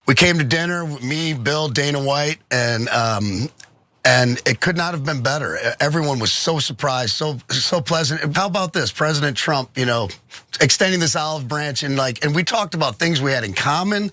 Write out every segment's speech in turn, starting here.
We came to dinner, me, Bill, Dana White, and it could not have been better. Everyone was so surprised, so pleasant. How about this? President Trump, extending this olive branch and we talked about things we had in common,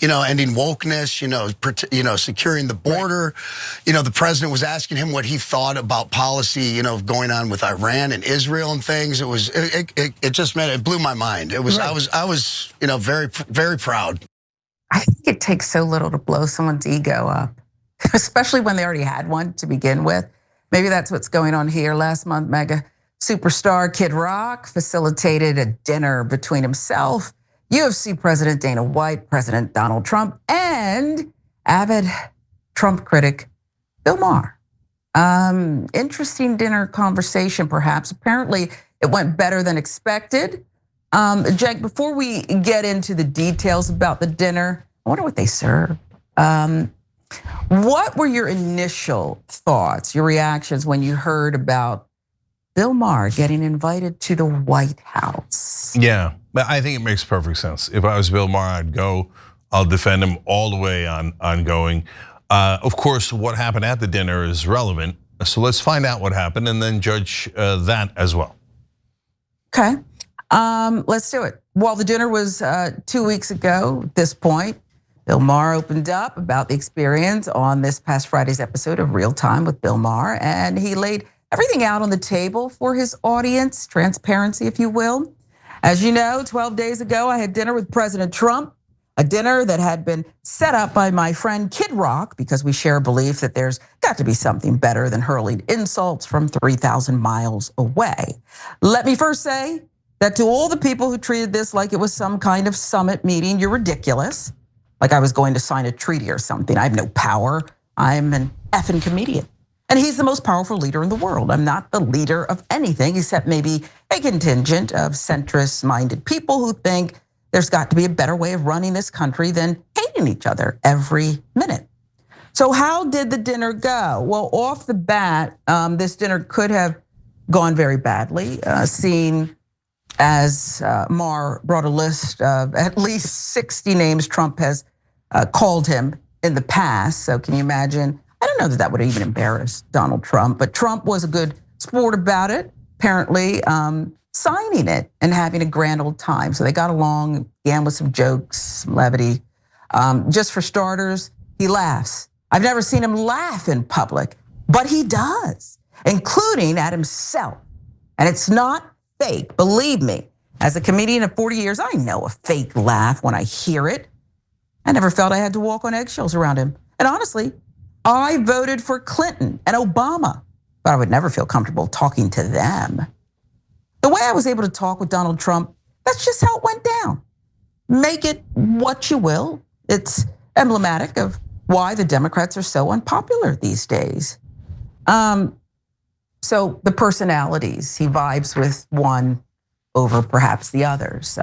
ending wokeness, securing the border. Right. The president was asking him what he thought about policy, going on with Iran and Israel and things. It just it blew my mind. It was, right. I was very, very proud. I think it takes so little to blow someone's ego up, especially when they already had one to begin with. Maybe that's what's going on here. Last month, mega superstar Kid Rock facilitated a dinner between himself, UFC President Dana White, President Donald Trump, and avid Trump critic Bill Maher. Interesting dinner conversation, perhaps. Apparently, it went better than expected. Cenk, before we get into the details about the dinner, I wonder what they served. What were your initial thoughts, your reactions when you heard about Bill Maher getting invited to the White House? Yeah, I think it makes perfect sense. If I was Bill Maher, I'd go. I'll defend him all the way on going. Of course, what happened at the dinner is relevant. So let's find out what happened and then judge that as well. Okay, let's do it. Well, the dinner was 2 weeks ago at this point. Bill Maher opened up about the experience on this past Friday's episode of Real Time with Bill Maher, and he laid everything out on the table for his audience, transparency, if you will. As you know, 12 days ago, I had dinner with President Trump, a dinner that had been set up by my friend Kid Rock because we share a belief that there's got to be something better than hurling insults from 3,000 miles away. Let me first say that to all the people who treated this like it was some kind of summit meeting, you're ridiculous. Like I was going to sign a treaty or something. I have no power. I'm an effing comedian. And he's the most powerful leader in the world. I'm not the leader of anything except maybe a contingent of centrist-minded people who think there's got to be a better way of running this country than hating each other every minute. So how did the dinner go? Well, off the bat, this dinner could have gone very badly, seen as Maher brought a list of at least 60 names Trump has called him in the past. So can you imagine? I don't know that that would even embarrass Donald Trump, but Trump was a good sport about it, apparently signing it and having a grand old time. So they got along, began with some jokes, some levity. Just for starters, he laughs. I've never seen him laugh in public, but he does, including at himself. And it's not fake, believe me. As a comedian of 40 years, I know a fake laugh when I hear it. I never felt I had to walk on eggshells around him. And honestly, I voted for Clinton and Obama, but I would never feel comfortable talking to them. The way I was able to talk with Donald Trump, that's just how it went down. Make it what you will. It's emblematic of why the Democrats are so unpopular these days. So the personalities, he vibes with one over perhaps the others.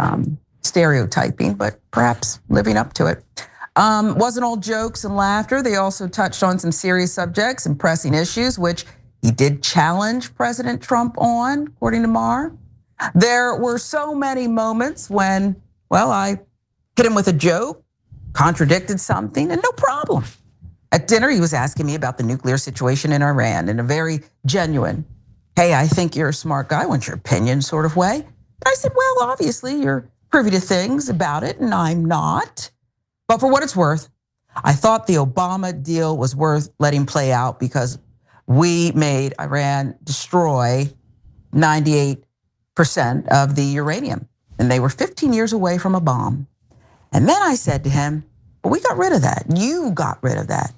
Stereotyping, but perhaps living up to it. Wasn't all jokes and laughter. They also touched on some serious subjects and pressing issues, which he did challenge President Trump on, according to Maher. There were so many moments when, well, I hit him with a joke, contradicted something, and no problem. At dinner, he was asking me about the nuclear situation in Iran in a very genuine, hey, I think you're a smart guy, I want your opinion sort of way. And I said, well, obviously you're privy to things about it and I'm not. But for what it's worth, I thought the Obama deal was worth letting play out because we made Iran destroy 98% of the uranium. And they were 15 years away from a bomb. And then I said to him, but we got rid of that. You got rid of that.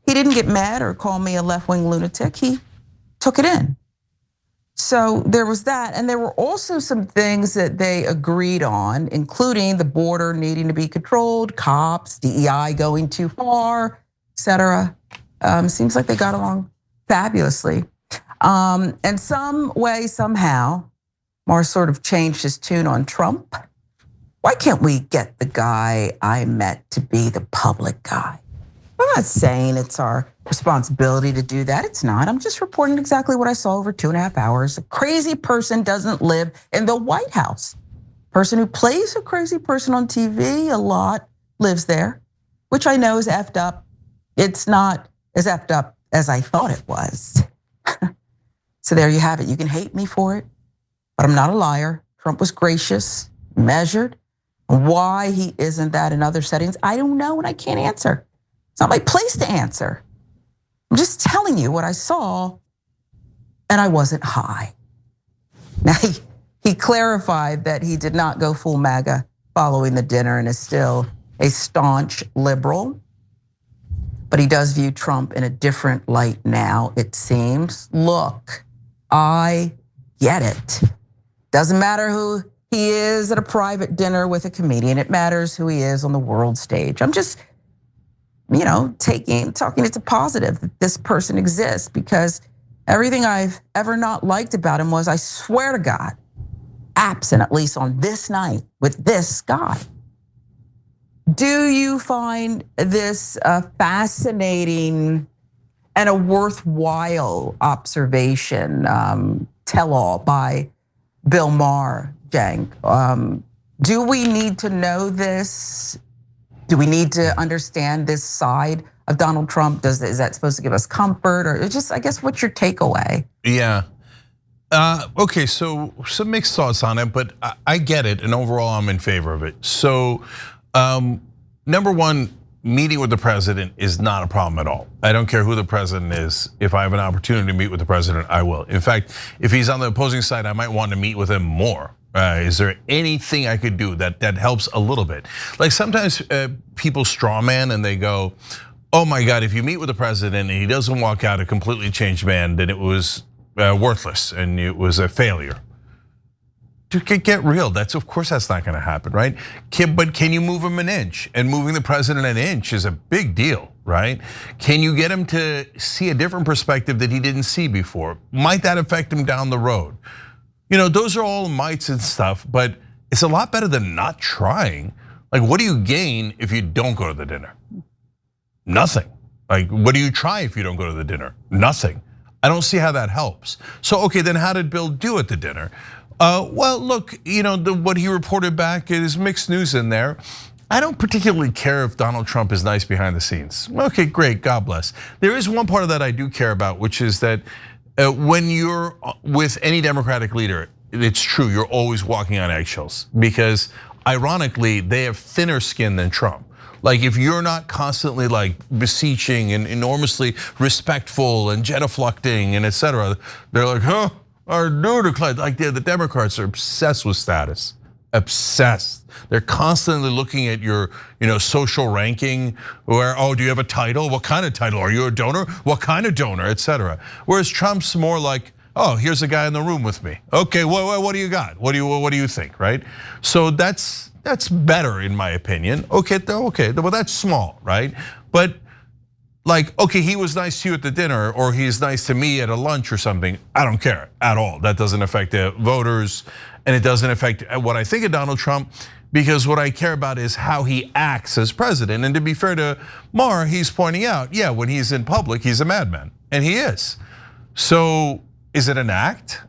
He didn't get mad or call me a left-wing lunatic. He took it in. So there was that. And there were also some things that they agreed on, including the border needing to be controlled, cops, DEI going too far, et cetera. Seems like they got along fabulously. And some way, somehow, Maher sort of changed his tune on Trump. Why can't we get the guy I met to be the public guy? I'm not saying it's our responsibility to do that. It's not. I'm just reporting exactly what I saw over 2.5 hours. A crazy person doesn't live in the White House. Person who plays a crazy person on TV a lot lives there. which I know is effed up. It's not as effed up as I thought it was. So there you have it. You can hate me for it, but I'm not a liar. Trump was gracious, measured. Why he isn't that in other settings, I don't know and I can't answer. It's not my place to answer. I'm just telling you what I saw, and I wasn't high. Now, he clarified that he did not go full MAGA following the dinner and is still a staunch liberal. But he does view Trump in a different light now, it seems. Look, I get it. Doesn't matter who he is at a private dinner with a comedian. It matters who he is on the world stage. I'm just, talking it's a positive that this person exists, because everything I've ever not liked about him was, I swear to God, absent at least on this night with this guy. Do you find this fascinating and a worthwhile observation, tell-all by Bill Maher, Cenk? Do we need to know this? Do we need to understand this side of Donald Trump? Is that supposed to give us comfort, or just, I guess, what's your takeaway? Yeah. Okay, so some mixed thoughts on it, but I get it, and overall I'm in favor of it. So, number one, meeting with the president is not a problem at all. I don't care who the president is. If I have an opportunity to meet with the president, I will. In fact, if he's on the opposing side, I might want to meet with him more. Is there anything I could do that helps a little bit? Like sometimes people straw man and they go, oh my God, if you meet with the president and he doesn't walk out a completely changed man, then it was worthless and it was a failure. Dude, get real. Of course that's not gonna happen, right? But can you move him an inch? And moving the president an inch is a big deal, right? Can you get him to see a different perspective that he didn't see before? Might that affect him down the road? Those are all mights and stuff, but it's a lot better than not trying. Like, what do you gain if you don't go to the dinner? Nothing. Like, what do you try if you don't go to the dinner? Nothing. I don't see how that helps. So, okay, then how did Bill do at the dinner? Well, look, what he reported back is mixed news in there. I don't particularly care if Donald Trump is nice behind the scenes. Okay, great, God bless. There is one part of that I do care about, which is that when you're with any Democratic leader, it's true, you're always walking on eggshells, because ironically, they have thinner skin than Trump. Like, if you're not constantly like beseeching and enormously respectful and genuflecting and etc., they're like, huh, our new decline. Like, the Democrats are obsessed with status, obsessed. They're constantly looking at your, social ranking, where, oh, do you have a title? What kind of title? Are you a donor? What kind of donor, etc. Whereas Trump's more like, oh, here's a guy in the room with me. Okay, what do you got? What do you think, right? So that's better in my opinion. Okay, well that's small, right? But like, okay, he was nice to you at the dinner, or he's nice to me at a lunch or something. I don't care at all. That doesn't affect the voters, and it doesn't affect what I think of Donald Trump, because what I care about is how he acts as president. And to be fair to Maher, he's pointing out, yeah, when he's in public, he's a madman, and he is. So is it an act?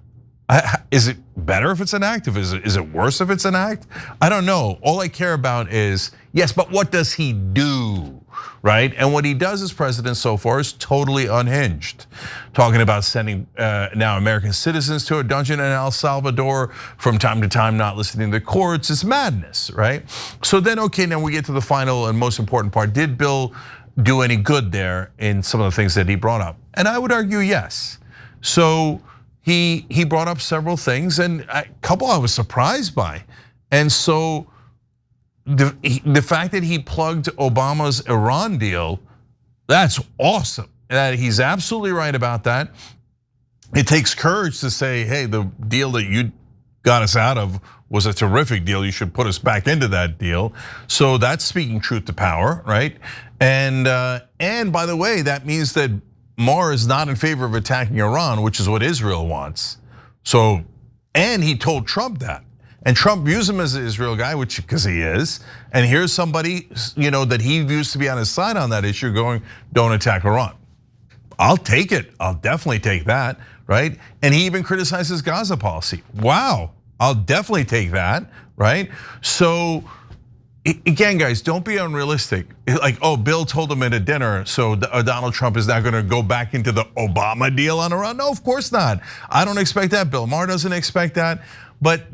Is it better if it's an act? Is it worse if it's an act? I don't know. All I care about is, yes, but what does he do, right? And what he does as president so far is totally unhinged. Talking about sending now American citizens to a dungeon in El Salvador from time to time, not listening to the courts, is madness, right? So then, okay, now we get to the final and most important part. Did Bill do any good there in some of the things that he brought up? And I would argue yes. So he brought up several things, and a couple I was surprised by. And so the fact that he plugged Obama's Iran deal, that's awesome. That he's absolutely right about that. It takes courage to say, hey, the deal that you got us out of was a terrific deal. You should put us back into that deal. So that's speaking truth to power, right? And by the way, that means that Maher is not in favor of attacking Iran, which is what Israel wants. So, and he told Trump that. And Trump views him as an Israel guy, which, because he is. And here's somebody, that he views to be on his side on that issue, going, don't attack Iran. I'll take it, I'll definitely take that, right? And he even criticizes Gaza policy. Wow, I'll definitely take that, right? So again, guys, don't be unrealistic. Like, oh, Bill told him at a dinner, so Donald Trump is now going to go back into the Obama deal on Iran. No, of course not. I don't expect that. Bill Maher doesn't expect that. But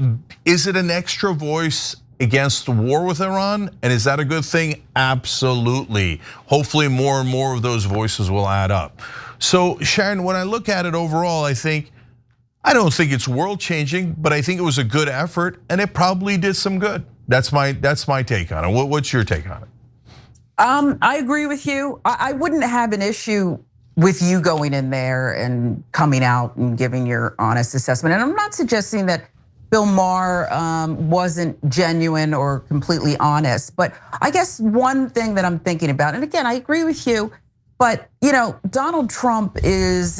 is it an extra voice against the war with Iran? And is that a good thing? Absolutely. Hopefully more and more of those voices will add up. So Sharon, when I look at it overall, I don't think it's world changing, but I think it was a good effort and it probably did some good. That's my take on it. What's your take on it? I agree with you. I wouldn't have an issue with you going in there and coming out and giving your honest assessment. And I'm not suggesting that Bill Maher wasn't genuine or completely honest, but I guess one thing that I'm thinking about, and again, I agree with you, but Donald Trump is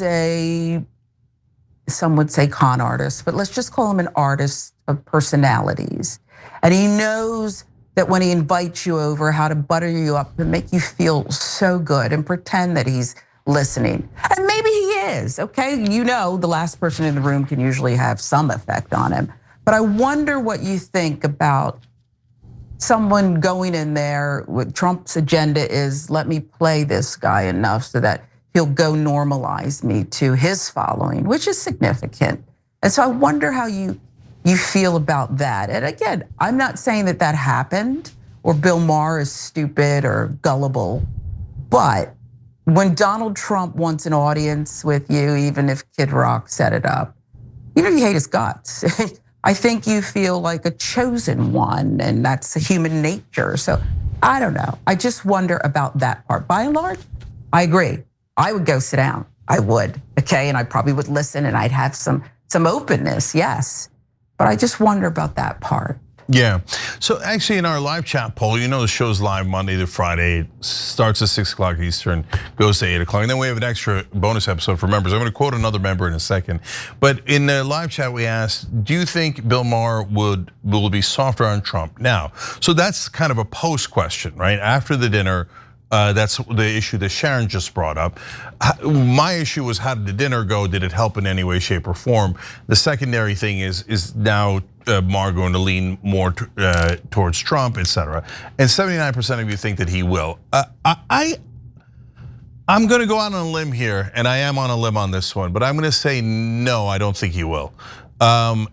some would say con artist, but let's just call him an artist of personalities. And he knows that when he invites you over, how to butter you up and make you feel so good and pretend that he's listening. And maybe he is, okay? The last person in the room can usually have some effect on him. But I wonder what you think about someone going in there with Trump's agenda is, let me play this guy enough so that he'll go normalize me to his following, which is significant. And so I wonder how you feel about that. And again, I'm not saying that happened or Bill Maher is stupid or gullible, but when Donald Trump wants an audience with you, even if Kid Rock set it up, you hate his guts. I think you feel like a chosen one, and that's human nature. So I don't know. I just wonder about that part. By and large, I agree. I would go sit down. I would, okay? And I probably would listen and I'd have some openness, yes. But I just wonder about that part. Yeah, so actually in our live chat poll, the show's live Monday to Friday, starts at 6 o'clock Eastern, goes to 8 o'clock. And then we have an extra bonus episode for members. I'm gonna quote another member in a second. But in the live chat, we asked, do you think Bill Maher will be softer on Trump now? So that's kind of a post question, right? After the dinner, that's the issue that Sharon just brought up. My issue was, how did the dinner go? Did it help in any way, shape, or form? The secondary thing is now Maher going to lean more towards Trump, et cetera. And 79% of you think that he will. I'm gonna go out on a limb here, and I am on a limb on this one, but I'm gonna say no, I don't think he will. And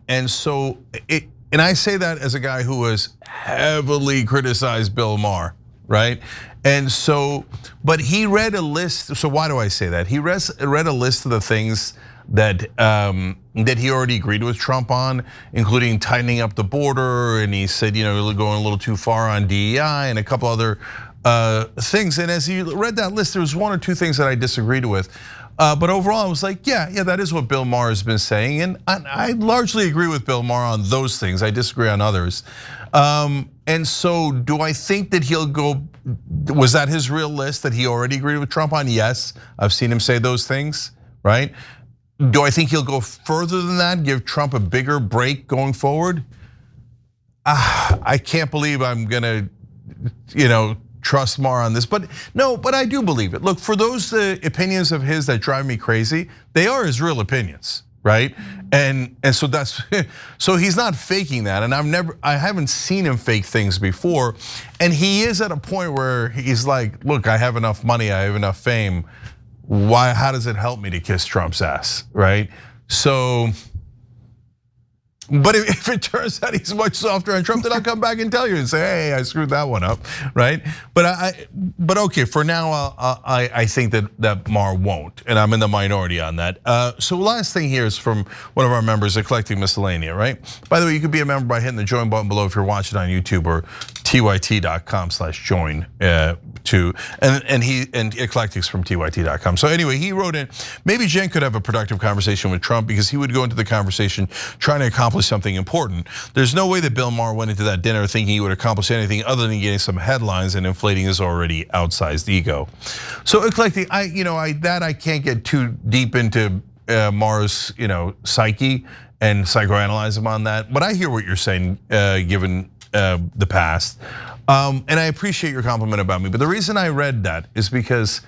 I say that as a guy who has heavily criticized Bill Maher, right? And so, but he read a list. So why do I say that? He read a list of the things that he already agreed with Trump on, including tightening up the border, and he said, you're going a little too far on DEI and a couple other things. And as he read that list, there was one or two things that I disagreed with. But overall, I was like, yeah, that is what Bill Maher has been saying, and I largely agree with Bill Maher on those things. I disagree on others. And so, do I think that he'll go? Was that his real list that he already agreed with Trump on? Yes, I've seen him say those things, right? Do I think he'll go further than that, give Trump a bigger break going forward? I can't believe I'm gonna, trust Maher on this, but I do believe it. Look, for those opinions of his that drive me crazy, they are his real opinions, right? And so that's, so he's not faking that, and I haven't seen him fake things before, and he is at a point where he's like, look, I have enough money, I have enough fame. How does it help me to kiss Trump's ass, right? So, but if it turns out he's much softer on Trump, then I'll come back and tell you and say, hey, I screwed that one up, right? But okay, for now, I think that Maher won't, and I'm in the minority on that. So last thing here is from one of our members, Eclectic Miscellanea, right? By the way, you can be a member by hitting the join button below if you're watching on YouTube, or tyt.com/join too. And Eclectic's from tyt.com. So anyway, he wrote in, maybe Cenk could have a productive conversation with Trump, because he would go into the conversation trying to accomplish something important. There's no way that Bill Maher went into that dinner thinking he would accomplish anything other than getting some headlines and inflating his already outsized ego. So Eclectic, I can't get too deep into Maher's psyche and psychoanalyze him on that, but I hear what you're saying, given the past. And I appreciate your compliment about me, but the reason I read that is because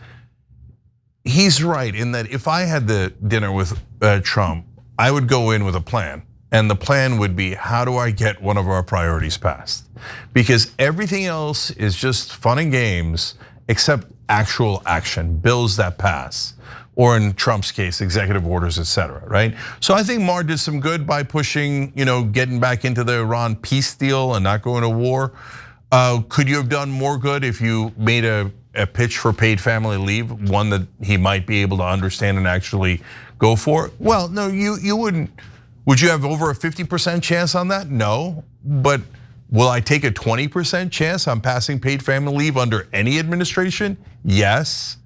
he's right in that if I had the dinner with Trump, I would go in with a plan. And the plan would be, how do I get one of our priorities passed? Because everything else is just fun and games, except actual action, bills that pass, or in Trump's case, executive orders, et cetera, right? So I think Maher did some good by pushing, getting back into the Iran peace deal and not going to war. Could you have done more good if you made a pitch for paid family leave, one that he might be able to understand and actually go for? Well, no, you wouldn't. Would you have over a 50% chance on that? No, but will I take a 20% chance on passing paid family leave under any administration? Yes.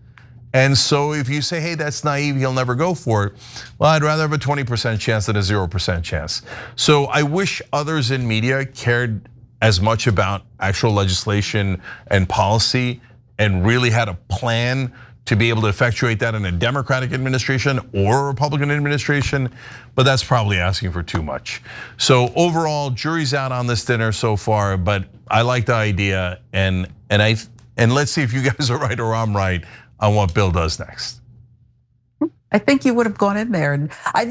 And so if you say, hey, that's naive, he'll never go for it. Well, I'd rather have a 20% chance than a 0% chance. So I wish others in media cared as much about actual legislation and policy and really had a plan to be able to effectuate that in a Democratic administration or a Republican administration, but that's probably asking for too much. So overall, jury's out on this dinner so far, but I like the idea, and let's see if you guys are right or I'm right on what Bill does next. I think you would have gone in there, and I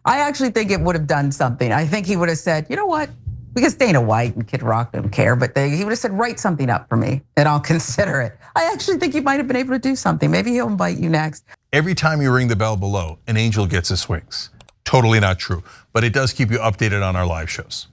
actually think it would have done something. I think he would have said, you know what? Because Dana White and Kid Rock don't care, but he would have said, write something up for me and I'll consider it. I actually think you might have been able to do something. Maybe he'll invite you next. Every time you ring the bell below, an angel gets his wings. Totally not true, but it does keep you updated on our live shows.